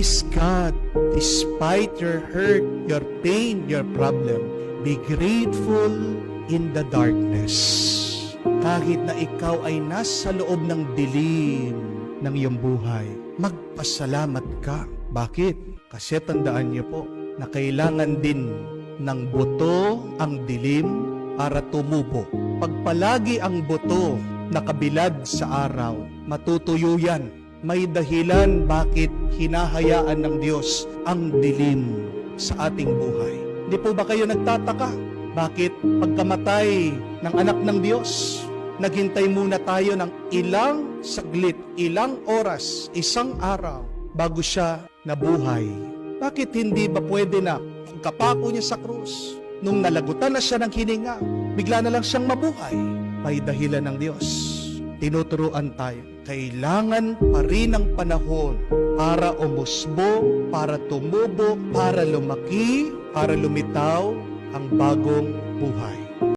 Praise God despite your hurt, your pain, your problem. Be grateful in the darkness. Kahit na ikaw ay nasa loob ng dilim ng iyong buhay, magpasalamat ka. Bakit? Kasi tandaan niyo po na kailangan din ng buto ang dilim para tumubo. Pag palagi ang buto nakabilad sa araw, matutuyo yan. May dahilan bakit hinahayaan ng Diyos ang dilim sa ating buhay. Hindi po ba kayo nagtataka? Bakit pagkamatay ng anak ng Diyos, naghintay muna tayo ng ilang saglit, ilang oras, isang araw bago siya nabuhay? Bakit hindi ba pwede na pagkapako niya sa krus, nung nalagutan na siya ng hininga, bigla na lang siyang mabuhay? May dahilan ng Diyos. Tinuturuan tayo. Kailangan pa rin ang panahon para umusbong, para tumubo, para lumaki, para lumitaw ang bagong buhay.